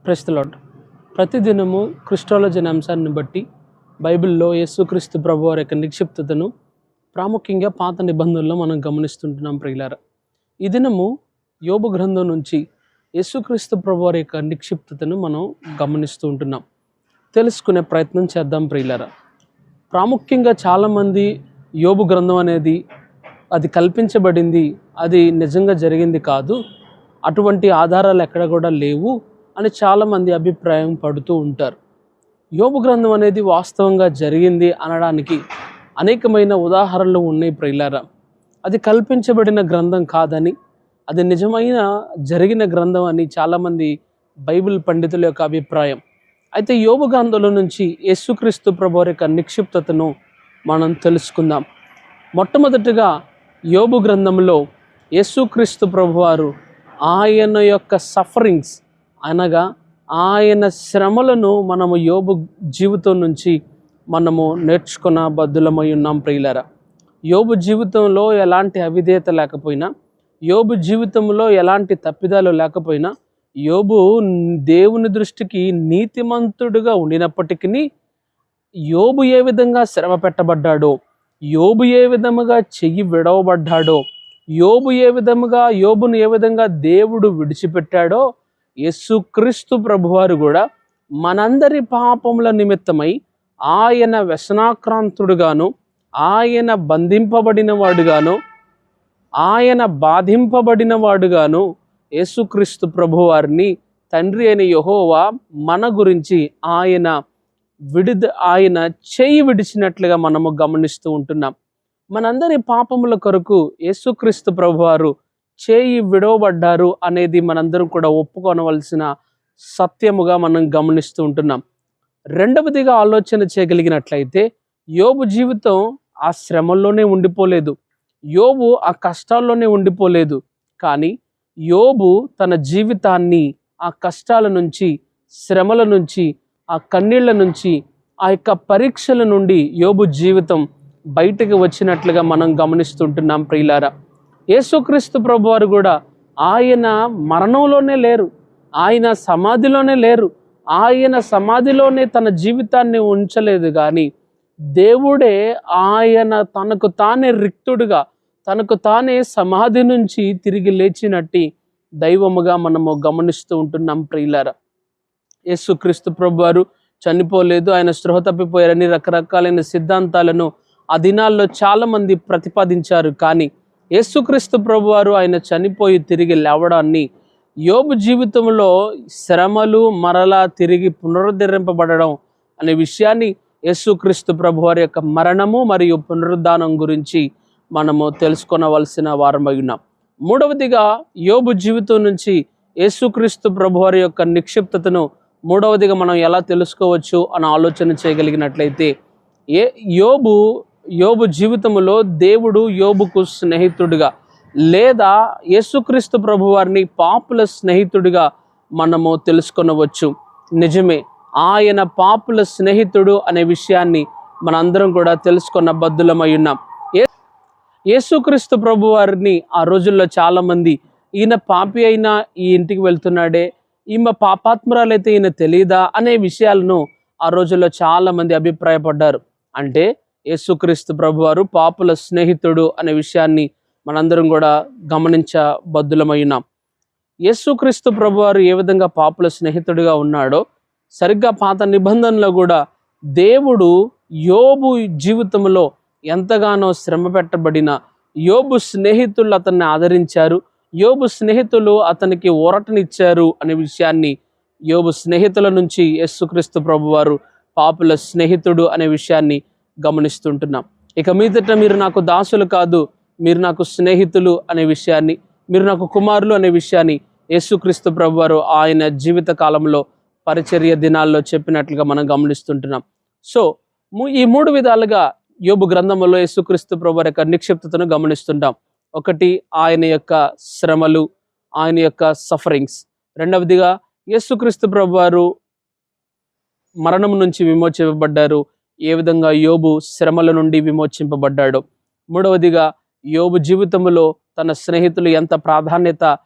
Praise the lord. ప్రతిదినము Christology అనే అంశాన్ని బట్టి బైబిల్లో యేసుక్రీస్తు ప్రభు వారి యొక్క నిక్షిప్తతను ప్రాముఖ్యంగా పాత నిబంధనలో మనం గమనిస్తుంటున్నాం ప్రియులారా. ఈ దినము యోబు గ్రంథం నుంచి యేసుక్రీస్తు ప్రభు వారి యొక్క నిక్షిప్తతను మనం గమనిస్తూ ఉంటున్నాం. తెలుసుకునే ప్రయత్నం చేద్దాం ప్రియులారా. ప్రాముఖ్యంగా చాలామంది యోబు గ్రంథం అనేది అది కల్పించబడింది, అది నిజంగా జరిగింది కాదు, అటువంటి ఆధారాలు ఎక్కడ కూడా లేవు అని చాలామంది అభిప్రాయం పడుతూ ఉంటారు. యోబు గ్రంథం అనేది వాస్తవంగా జరిగింది అనడానికి అనేకమైన ఉదాహరణలు ఉన్నాయి ప్రియులారా. అది కల్పించబడిన గ్రంథం కాదని, అది నిజమైన జరిగిన గ్రంథం అని చాలామంది బైబిల్ పండితుల యొక్క అభిప్రాయం. అయితే యోబు గ్రంథంలో నుంచి యేసుక్రీస్తు ప్రభు యొక్క నిక్షిప్తతను మనం తెలుసుకుందాం. మొట్టమొదటిగా యోబు గ్రంథంలో యేసుక్రీస్తు ప్రభువారు ఆయన యొక్క సఫరింగ్స్ అనగా ఆయన శ్రమలను మనము యోబు జీవితం నుంచి మనము నేర్చుకున్న బద్దులమై ఉన్నాం ప్రియులారా. యోబు జీవితంలో ఎలాంటి అవిధేయత లేకపోయినా, యోబు జీవితంలో ఎలాంటి తప్పిదాలు లేకపోయినా, యోబు దేవుని దృష్టికి నీతిమంతుడుగా ఉండినప్పటికీ యోబు ఏ విధంగా శ్రమ పెట్టబడ్డాడో, యోబు ఏ విధముగా చెయ్యి విడవబడ్డాడో, యోబును ఏ విధంగా దేవుడు విడిచిపెట్టాడో, యేసుక్రీస్తు ప్రభువారు కూడా మనందరి పాపముల నిమిత్తమై ఆయన వ్యసనాక్రాంతుడుగాను, ఆయన బంధింపబడిన వాడుగాను, ఆయన బాధింపబడిన వాడుగాను యేసుక్రీస్తు ప్రభువారిని తండ్రి అయిన యెహోవా మన గురించి ఆయన చేయి విడిచినట్లుగా మనము గమనిస్తూ ఉంటున్నాం. మనందరి పాపముల కొరకు యేసుక్రీస్తు ప్రభువారు చేయి విడవబడ్డారు అనేది మనందరం కూడా ఒప్పుకొనవలసిన సత్యముగా మనం గమనిస్తూ ఉంటున్నాం. రెండవదిగా ఆలోచన చేయగలిగినట్లయితే యోబు జీవితం ఆ శ్రమల్లోనే ఉండిపోలేదు, యోబు ఆ కష్టాల్లోనే ఉండిపోలేదు. కానీ యోబు తన జీవితాన్ని ఆ కష్టాల నుంచి, శ్రమల నుంచి, ఆ కన్నీళ్ల నుంచి, ఆ యొక్క పరీక్షల నుండి యోబు జీవితం బయటకు వచ్చినట్లుగా మనం గమనిస్తుంటున్నాం ప్రియులారా. యేసుక్రీస్తు ప్రభువారు కూడా ఆయన మరణంలోనే లేరు, ఆయన సమాధిలోనే లేరు, ఆయన సమాధిలోనే తన జీవితాన్ని ఉంచలేదు. కానీ దేవుడే ఆయన తనకు తానే రిక్తుడుగా, తనకు తానే సమాధి నుంచి తిరిగి లేచినట్టి దైవముగా మనము గమనిస్తూ ఉంటున్నాం ప్రియులారా. యేసుక్రీస్తు ప్రభువారు చనిపోలేదు, ఆయన స్పృహ తప్పిపోయారని రకరకాలైన సిద్ధాంతాలను ఆ దినాల్లో చాలామంది ప్రతిపాదించారు. కానీ యేసుక్రీస్తు ప్రభువారు ఆయన చనిపోయి తిరిగి లేవడాన్ని, యోబు జీవితంలో శ్రమలు మరలా తిరిగి పునరుద్ధరింపబడడం అనే విషయాన్ని యేసుక్రీస్తు ప్రభువారి యొక్క మరణము మరియు పునరుద్ధానం గురించి మనము తెలుసుకొనవలసిన వారమై ఉన్నాం. మూడవదిగా యోబు జీవితం నుంచి యేసుక్రీస్తు ప్రభువారి యొక్క నిక్షిప్తతను మూడవదిగా మనం ఎలా తెలుసుకోవచ్చు అని ఆలోచన చేయగలిగినట్లయితే, యోబు జీవితంలో దేవుడు యోబుకు స్నేహితుడిగా లేదా యేసుక్రీస్తు ప్రభువారిని పాపుల స్నేహితుడిగా మనము తెలుసుకొనవచ్చు. నిజమే, ఆయన పాపుల స్నేహితుడు అనే విషయాన్ని మనందరం కూడా తెలుసుకున్న బద్దులమై ఉన్నాం. యేసుక్రీస్తు ప్రభువారిని ఆ రోజుల్లో చాలామంది ఈయన పాపి అయినా ఈ ఇంటికి వెళ్తున్నాడే, ఈమె పాపాత్మురాలైతే ఈయన తెలియదా అనే విషయాలను ఆ రోజుల్లో చాలామంది అభిప్రాయపడ్డారు. అంటే యేసుక్రీస్తు ప్రభువారు పాపుల స్నేహితుడు అనే విషయాన్ని మనందరం కూడా గమనించబద్దులమై ఉన్నాం. యేసుక్రీస్తు ప్రభువారు ఏ విధంగా పాపుల స్నేహితుడిగా ఉన్నాడో, సరిగ్గా పాత నిబంధనలో కూడా దేవుడు యోబు జీవితంలో ఎంతగానో శ్రమ పెట్టబడిన యోబు స్నేహితులు అతన్ని ఆదరించారు, యోబు స్నేహితులు అతనికి ఊరటనిచ్చారు అనే విషయాన్ని యోబు స్నేహితుల నుంచి యేసుక్రీస్తు ప్రభువారు పాపుల స్నేహితుడు అనే విషయాన్ని గమనిస్తుంటున్నాం. ఇక మీదట మీరు నాకు దాసులు కాదు, మీరు నాకు స్నేహితులు అనే విషయాన్ని, మీరు నాకు కుమారులు అనే విషయాన్ని యేసుక్రీస్తు ప్రభువారు ఆయన జీవిత కాలంలో పరిచర్య దినాల్లో చెప్పినట్లుగా మనం గమనిస్తుంటున్నాం. సో ఈ మూడు విధాలుగా యోబు గ్రంథంలో యేసుక్రీస్తు ప్రభువారి యొక్క నిక్షిప్తతను గమనిస్తుంటాం. ఒకటి, ఆయన యొక్క శ్రమలు, ఆయన యొక్క సఫరింగ్స్. రెండవదిగా యేసుక్రీస్తు ప్రభువారు మరణం నుంచి విమోచింపబడ్డారు, ఏ విధంగా యోబు శ్రమల నుండి విమోచింపబడ్డాడో. మూడవదిగా యోబు జీవితంలో తన స్నేహితులు ఎంత ప్రాధాన్యత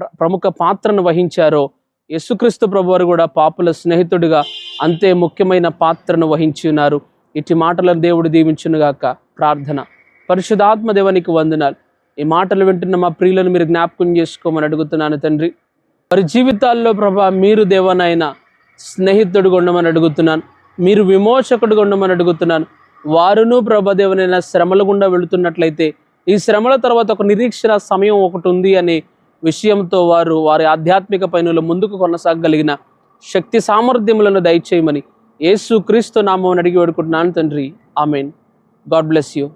ప్రముఖ పాత్రను వహించారో యేసుక్రీస్తు ప్రభువారు కూడా పాపుల స్నేహితుడిగా అంతే ముఖ్యమైన పాత్రను వహించి ఉన్నారు. ఇటు మాటలను దేవుడు దీవించునుగాక. ప్రార్థన. పరిశుద్ధాత్మ దేవునికి వందనాలు. ఈ మాటలు వింటున్న మా ప్రియులను మీరు జ్ఞాపకం చేసుకోమని అడుగుతున్నాను తండ్రి. వారి జీవితాల్లో ప్రభా మీరు దేవనైనా స్నేహితుడిగా ఉండమని అడుగుతున్నాను. మీరు విమోచకుడిగా ఉండమని అడుగుతున్నాను. వారును ప్రభా దేవనైనా శ్రమల గుండా వెళుతున్నట్లయితే ఈ శ్రమల తర్వాత ఒక నిరీక్షణ సమయం ఒకటి ఉంది అనే విషయంతో వారి ఆధ్యాత్మిక పనులు ముందుకు కొనసాగగలిగిన శక్తి సామర్థ్యములను దయచేయమని యేసు క్రీస్తు నామమున అడిగి వేడుకుంటున్నాను తండ్రి. ఆమేన్. God bless you.